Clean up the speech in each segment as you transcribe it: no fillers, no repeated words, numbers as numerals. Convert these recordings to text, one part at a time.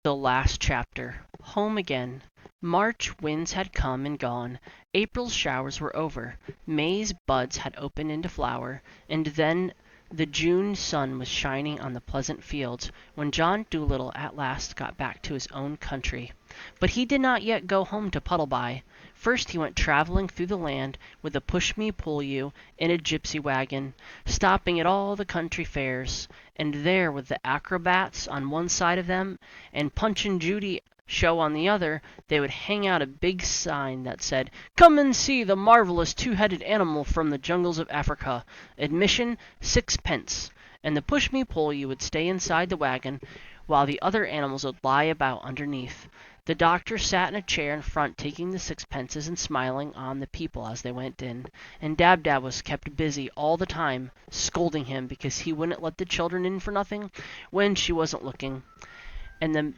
The last chapter. Home again. March winds had come and gone. April's showers were over. May's buds had opened into flower, and then the June sun was shining on the pleasant fields when John Dolittle at last got back to his own country. But he did not yet go home to Puddleby. First he went travelling through the land with a push-me-pull-you in a gypsy wagon, stopping at all the country fairs, and there with the acrobats on one side of them and Punch and Judy show on the other, they would hang out a big sign that said, "Come and see the marvelous two-headed animal from the jungles of Africa. Admission 6 pence." And the push-me-pull-you would stay inside the wagon while the other animals would lie about underneath. The doctor sat in a chair in front taking the sixpences and smiling on the people as they went in, and Dab-Dab was kept busy all the time, scolding him because he wouldn't let the children in for nothing when she wasn't looking. And the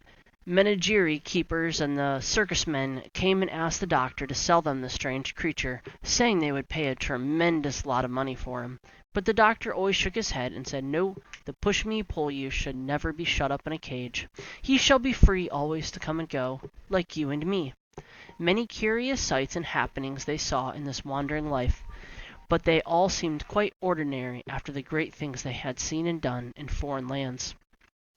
menagerie keepers and the circus men came and asked the doctor to sell them the strange creature, saying they would pay a tremendous lot of money for him. But the doctor always shook his head and said, "No, the push-me-pull-you should never be shut up in a cage. He shall be free always to come and go, like you and me." Many curious sights and happenings they saw in this wandering life, but they all seemed quite ordinary after the great things they had seen and done in foreign lands.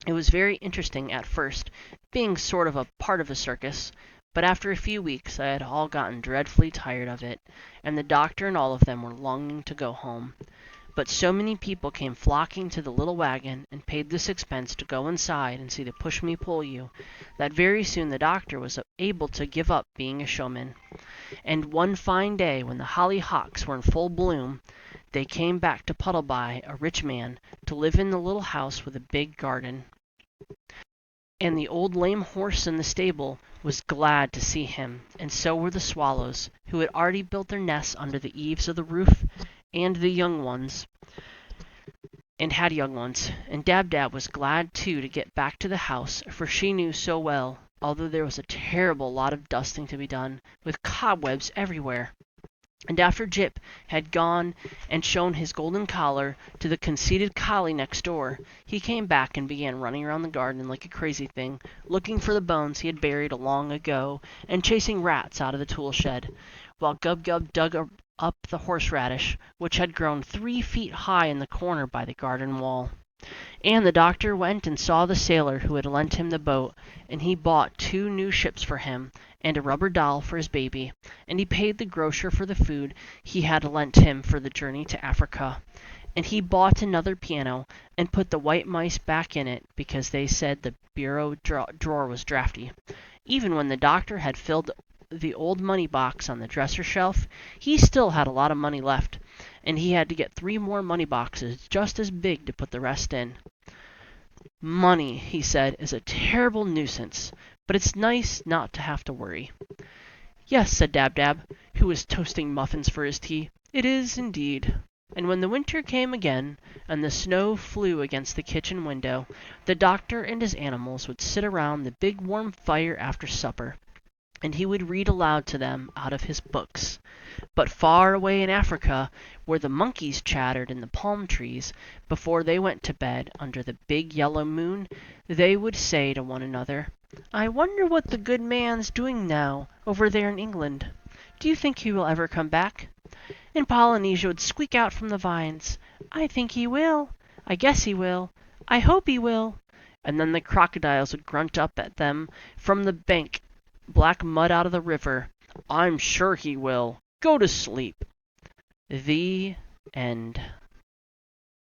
It was very interesting at first, being sort of a part of the circus, but after a few weeks they had all gotten dreadfully tired of it, and the doctor and all of them were longing to go home. But so many people came flocking to the little wagon and paid the 6 pence to go inside and see the push-me-pull-you, that very soon the doctor was able to give up being a showman. And one fine day, when the hollyhocks were in full bloom, they came back to Puddleby, a rich man, to live in the little house with a big garden. And the old lame horse in the stable was glad to see him, and so were the swallows, who had already built their nests under the eaves of the roof, and the young ones, and had young ones. And Dab-Dab was glad too to get back to the house, for she knew so well, although there was a terrible lot of dusting to be done, with cobwebs everywhere. And after Jip had gone and shown his golden collar to the conceited collie next door, he came back and began running around the garden like a crazy thing, looking for the bones he had buried long ago, and chasing rats out of the tool shed, while Gub-Gub dug up the horseradish, which had grown 3 feet high in the corner by the garden wall. And the doctor went and saw the sailor who had lent him the boat, and he bought 2 new ships for him, and a rubber doll for his baby, and he paid the grocer for the food he had lent him for the journey to Africa. And he bought another piano, and put the white mice back in it, because they said the bureau drawer was draughty. Even when the doctor had filled the old money box on the dresser shelf, he still had a lot of money left, and he had to get 3 more money boxes just as big to put the rest in. "Money," he said, "is a terrible nuisance, but it's nice not to have to worry." "Yes," said Dab-Dab, who was toasting muffins for his tea, "it is indeed." And when the winter came again, and the snow flew against the kitchen window, the doctor and his animals would sit around the big warm fire after supper, and he would read aloud to them out of his books. But far away in Africa, where the monkeys chattered in the palm trees, before they went to bed under the big yellow moon, they would say to one another, "I wonder what the good man's doing now, over there in England. Do you think he will ever come back?" And Polynesia would squeak out from the vines, "I think he will. I guess he will. I hope he will." And then the crocodiles would grunt up at them from the bank, black mud out of the river, "I'm sure he will. Go to sleep." The end.